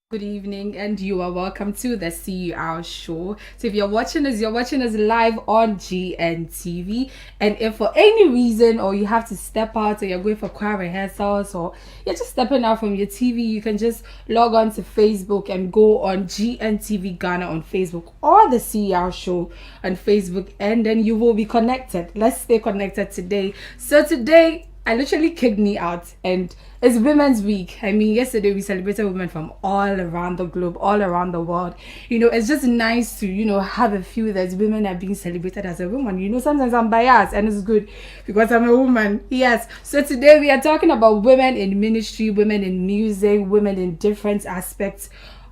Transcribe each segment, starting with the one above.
Good evening, and you are welcome to the CeRShow. So, if you're watching us live on GNTV. And if for any reason, or you have to step out, or you're going for choir rehearsals, or you're just stepping out from your TV, you can just log on to Facebook and go on GNTV Ghana on Facebook or the CeRShow on Facebook, and then you will be connected. Let's stay connected today. So, today, I literally kicked me out, and it's Women's Week. I mean, yesterday we celebrated women from all around the globe, all around the world. It's just nice to, have a few that women are being celebrated as a woman. Sometimes I'm biased, and it's good because I'm a woman. Yes. So today we are talking about women in ministry, women in music, women in different aspects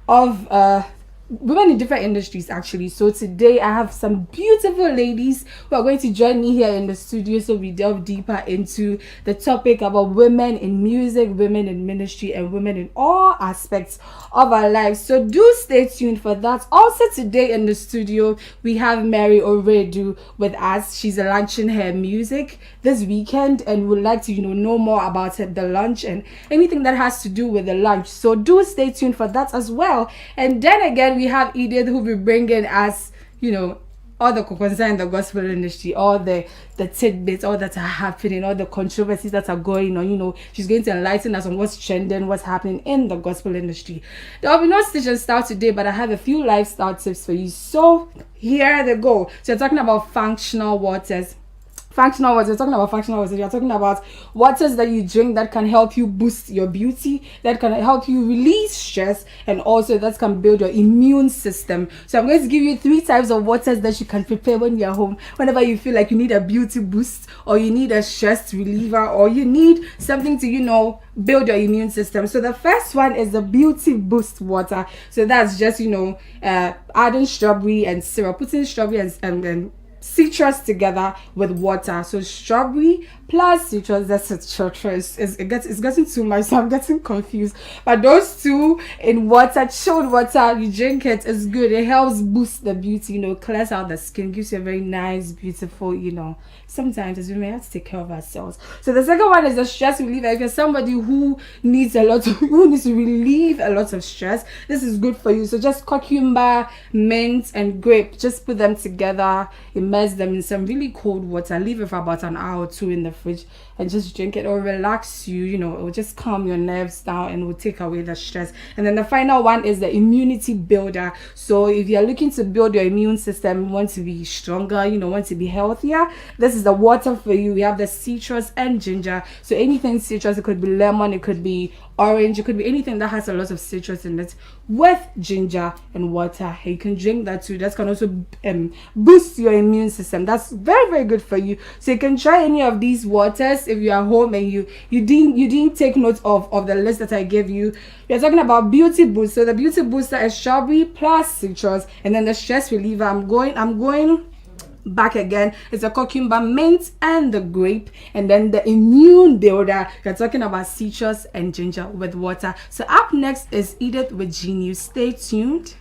of women in different industries, actually. So today I have some beautiful ladies who are going to join me here in the studio, so we delve deeper into the topic about women in music, women in ministry, and women in all aspects of our lives. So do stay tuned for that. Also today in the studio we have Mary Oredu with us. She's launching her music this weekend, and would like to know more about it, the launch and anything that has to do with the launch. So do stay tuned for that as well. And then again, we have Edith, who will be bringing us, all the concern in the gospel industry, all the tidbits, all that are happening, all the controversies that are going on. She's going to enlighten us on what's trending, what's happening in the gospel industry. There will be no stitch and style today, but I have a few lifestyle tips for you. So here they go. So you're talking about functional waters. We're talking about functional waters. You're talking about waters that you drink that can help you boost your beauty, that can help you release stress, and also that can build your immune system. So I'm going to give you 3 types of waters that you can prepare when you're home, whenever you feel like you need a beauty boost, or you need a stress reliever, or you need something to build your immune system. So the first one is the beauty boost water. So that's just adding strawberry and syrup, putting strawberry and citrus together with water. So strawberry plus citrus, that's a citrus. It's getting too much, so I'm getting confused. But those two in water, chilled water, you drink it, it's good. It helps boost the beauty, clears out the skin, gives you a very nice, beautiful, sometimes as women have to take care of ourselves. So the second one is the stress reliever. If you're somebody who needs to relieve a lot of stress, this is good for you. So just cucumber, mint, and grape, just put them together, immerse them in some really cold water, leave it for about an hour or two in the fridge, and just drink it. It will relax you, it will just calm your nerves down, and will take away the stress. And then the final one is the immunity builder. So if you're looking to build your immune system, want to be stronger, want to be healthier, this is the water for you. We have the citrus and ginger. So anything citrus, it could be lemon, it could be orange, it could be anything that has a lot of citrus in it, with ginger and water. You can drink that too. That can also boost your immune system. That's very, very good for you. So you can try any of these waters if you are home and you didn't take note of the list that I gave you. We're talking about beauty boost. So the beauty booster is strawberry plus citrus, and then the stress reliever, I'm going back again, it's a cucumber, mint, and the grape. And then the immune builder, you're talking about citrus and ginger with water. So up next is Edith with Genius. Stay tuned.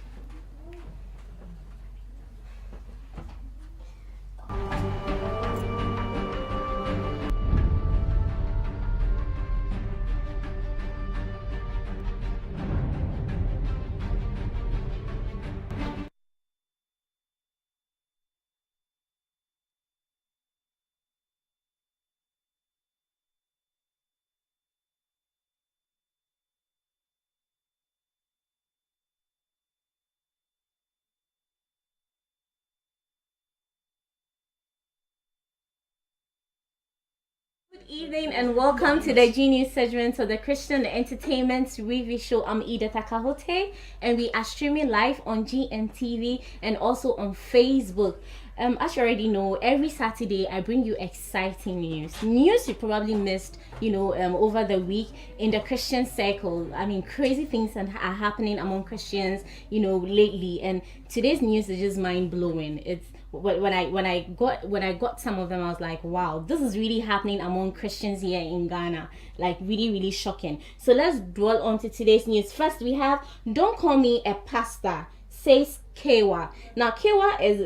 Good evening and welcome to the Genius segment of the Christian Entertainment Review Show. I'm Edith, Akaho-Tay, and we are streaming live on GNTV and also on Facebook. As you already know, every Saturday I bring you exciting news you probably missed, over the week in the Christian circle. I mean, crazy things that are happening among Christians, lately. And today's news is just mind blowing. It's when I got some of them, I was like, wow, this is really happening among Christians here in Ghana. Like, really, really shocking. So let's dwell on to today's news. First, we have, don't call me a pastor, says Kewa. Now Kewa is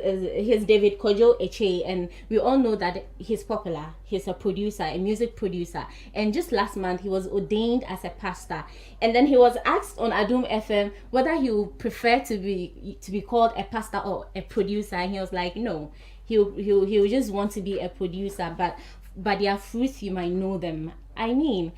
his David Kojo Eche, and we all know that he's popular. He's a producer, a music producer, and just last month he was ordained as a pastor. And then he was asked on Adum FM whether he would prefer to be called a pastor or a producer, and he was like, no, he'll just want to be a producer, but by their fruits you might know them. I mean,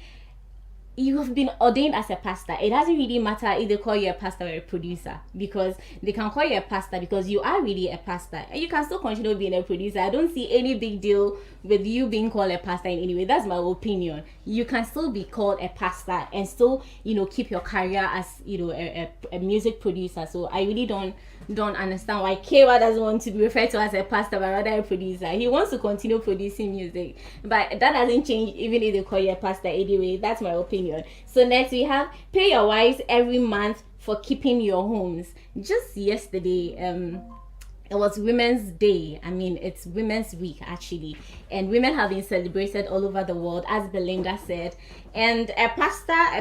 you have been ordained as a pastor. It doesn't really matter if they call you a pastor or a producer, because they can call you a pastor because you are really a pastor, and you can still continue being a producer. I don't see any big deal with you being called a pastor in any way. That's my opinion. You can still be called a pastor and still, keep your career as, a music producer. So I really don't understand why Kewa doesn't want to be referred to as a pastor but rather a producer. He wants to continue producing music, but that doesn't change even if they call you a pastor anyway. That's my opinion. So next we have pay your wives every month for keeping your homes. Just yesterday, it was Women's Day. I mean, it's Women's Week actually, and women have been celebrated all over the world, as Belinda said. And a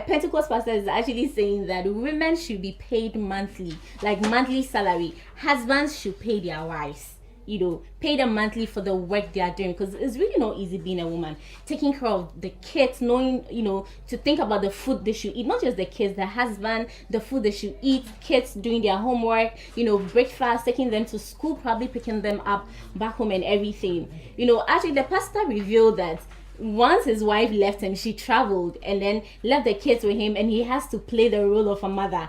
Pentecost pastor, is actually saying that women should be paid monthly, like monthly salary. Husbands should pay their wives, pay them monthly for the work they are doing, because it's really not easy being a woman, taking care of the kids, knowing, to think about the food they should eat, not just the kids, the husband, the food they should eat, kids doing their homework, breakfast, taking them to school, probably picking them up back home and everything. Actually the pastor revealed that once his wife left him, she traveled and then left the kids with him, and he has to play the role of a mother,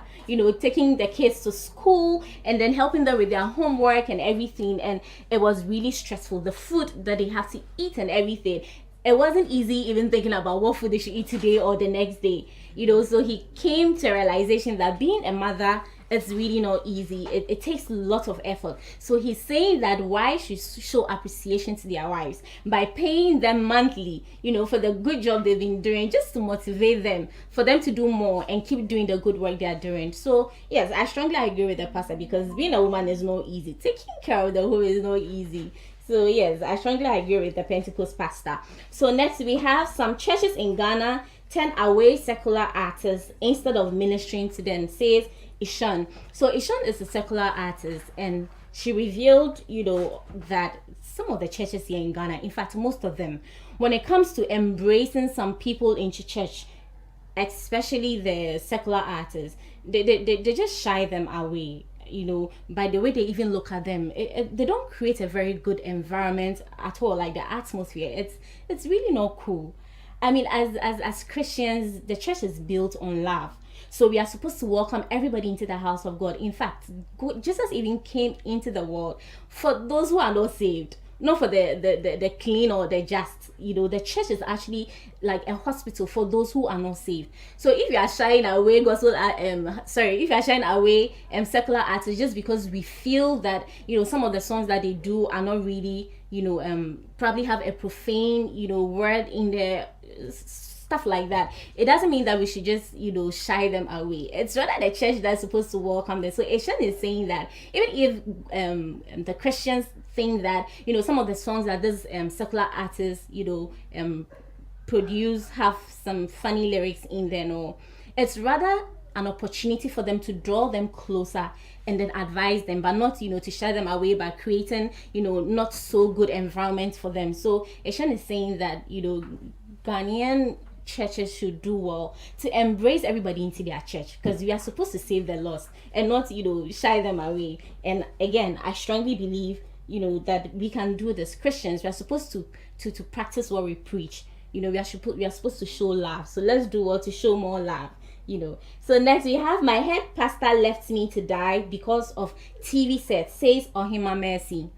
taking the kids to school and then helping them with their homework and everything. And it was really stressful, the food that they have to eat and everything. It wasn't easy even thinking about what food they should eat today or the next day, so he came to a realization that being a mother, it's really not easy. It takes a lot of effort. So he's saying that wives should show appreciation to their wives by paying them monthly, for the good job they've been doing, just to motivate them, for them to do more and keep doing the good work they're doing. So yes, I strongly agree with the pastor, because being a woman is not easy. Taking care of the home is not easy. So yes, I strongly agree with the Pentecost pastor. So next we have some churches in Ghana turn away secular artists instead of ministering to them, says Ishan. So Ishan is a secular artist, and she revealed, that some of the churches here in Ghana, in fact most of them, when it comes to embracing some people into church, especially the secular artists, they just shy them away, by the way they even look at them. They don't create a very good environment at all, like the atmosphere. It's really not cool. I mean, as Christians, the church is built on love. So we are supposed to welcome everybody into the house of God. In fact, Jesus even came into the world for those who are not saved, not for the clean or the just. The church is actually like a hospital for those who are not saved. So if you are shying away secular artists just because we feel that some of the songs that they do are not really probably have a profane word in there, stuff like that, it doesn't mean that we should just shy them away. It's rather the church that's supposed to welcome them. So Asian is saying that even if the Christians think that some of the songs that this secular artists produce have some funny lyrics in there, no, it's rather an opportunity for them to draw them closer and then advise them, but not to shy them away by creating not so good environment for them. So Asian is saying that Ghanaian churches should do well to embrace everybody into their church, because we are supposed to save the lost and not shy them away. And again, I strongly believe that we can do this. Christians, we are supposed to practice what we preach. We are supposed to show love, so let's do well to show more love. So next we have my head pastor left me to die because of TV set, says Ohima Mercy.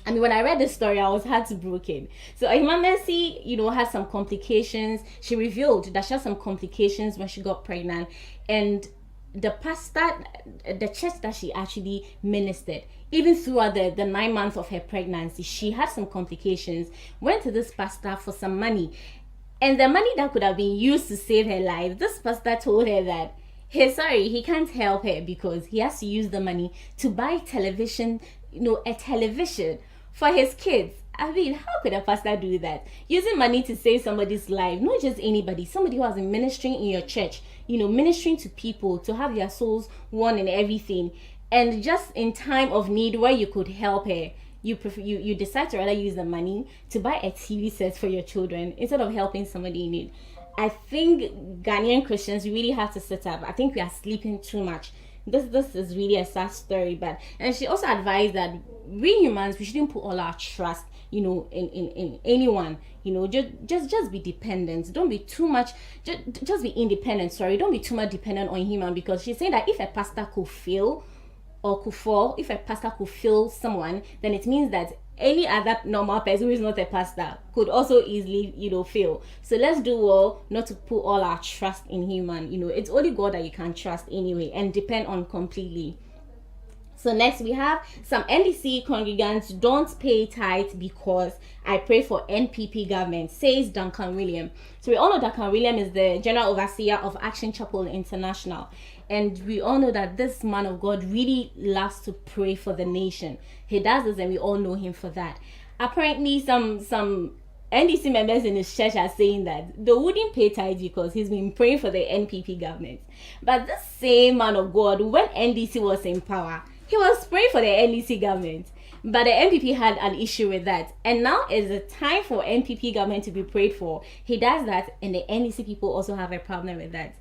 I mean, when I read this story, I was heartbroken. So Ohima Mercy, had some complications. She revealed that she had some complications when she got pregnant, and the pastor, the church that she actually ministered, even throughout the 9 months of her pregnancy, she had some complications, went to this pastor for some money. And the money that could have been used to save her life, this pastor told her that he can't help her because he has to use the money to buy television, a television for his kids. I mean, how could a pastor do that? Using money to save somebody's life, not just anybody, somebody who has been ministering in your church, ministering to people to have their souls won and everything. and just in time of need where you could help her, you decide to rather use the money to buy a TV set for your children instead of helping somebody in need. I think Ghanaian Christians really have to sit up. I think we are sleeping too much. This is really a sad story, but and she also advised that we humans, we shouldn't put all our trust, in anyone. Just be dependent. Don't be too much. Just be independent. Sorry, don't be too much dependent on human, because she's saying that if a pastor could fail or could fall, if a pastor could fail someone, then it means that any other normal person who is not a pastor could also easily, fail. So let's do well not to put all our trust in human. It's only God that you can trust anyway and depend on completely. So next we have some NDC congregants don't pay tithe because I pray for NPP government, says Duncan William. So we all know Duncan William is the General Overseer of Action Chapel International. And we all know that this man of God really loves to pray for the nation. He does this and we all know him for that. Apparently some NDC members in his church are saying that they wouldn't pay tithe because he's been praying for the NPP government. But this same man of God, when NDC was in power, he was praying for the NDC government. But the NPP had an issue with that. And now is the time for NPP government to be prayed for. He does that and the NDC people also have a problem with that.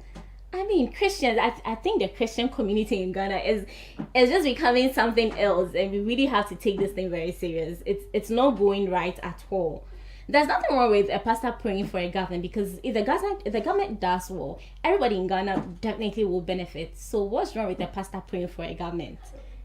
I mean, Christians, I think the Christian community in Ghana is just becoming something else, and we really have to take this thing very serious. It's not going right at all. There's nothing wrong with a pastor praying for a government, because if the government does well, everybody in Ghana definitely will benefit. So what's wrong with a pastor praying for a government?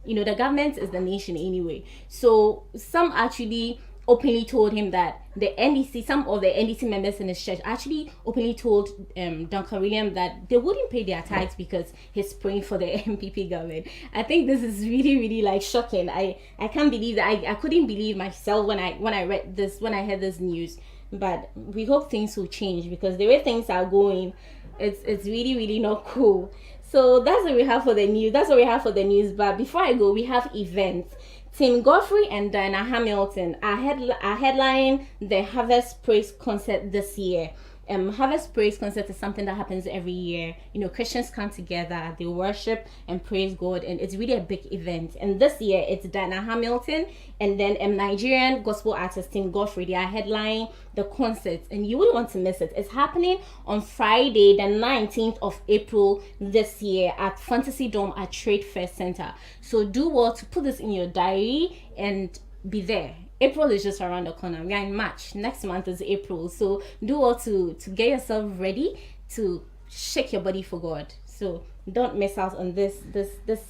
The government is the nation anyway. So some actually openly told him that some of the NDC members in his church actually openly told Duncan William that they wouldn't pay their tithes because he's praying for the NPP government. I think this is really, really shocking. I can't believe that. I couldn't believe myself when I read this, when I heard this news. But we hope things will change, because the way things are going, it's really, really not cool. So that's what we have for the news. But before I go, we have events. Tim Godfrey and Diana Hamilton are headlining the Harvest Praise Concert this year. Harvest Praise Concert is something that happens every year. Christians come together, they worship and praise God, and it's really a big event. And this year, it's Diana Hamilton and then Nigerian gospel artist Tim Godfrey. They are headlining the concert, and you wouldn't want to miss it. It's happening on Friday, the 19th of April this year at Fantasy Dome at Trade Fair Center. So do well to put this in your diary and be there. April is just around the corner. We are in March. Next month is April. So do all to get yourself ready to shake your body for God. So don't miss out on this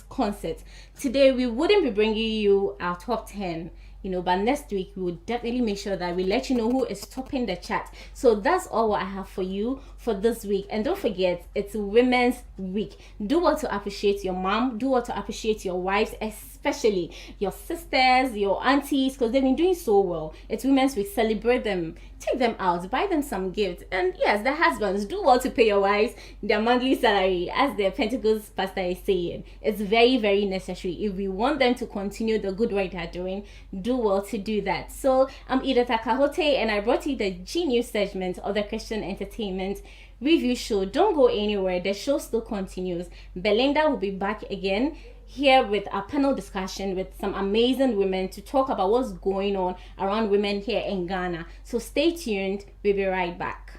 concert. Today we wouldn't be bringing you our top 10, but next week we will definitely make sure that we let you know who is topping the chart. So that's all what I have for you for this week. And don't forget, it's Women's Week. Do what to appreciate your mom. Do what to appreciate your wives, especially your sisters, your aunties, because they've been doing so well. It's Women's Week. Celebrate them. Take them out. Buy them some gifts. And yes, the husbands, do well to pay your wives their monthly salary, as the Pentecost pastor is saying. It's very, very necessary. If we want them to continue the good work they're doing, do well to do that. So I'm Edith Akaho-Tay, and I brought you the G News segment of the Christian Entertainment Review Show. Don't go anywhere. The show still continues. Belinda will be back again here with a panel discussion with some amazing women to talk about what's going on around women here in Ghana. So stay tuned. We'll be right back.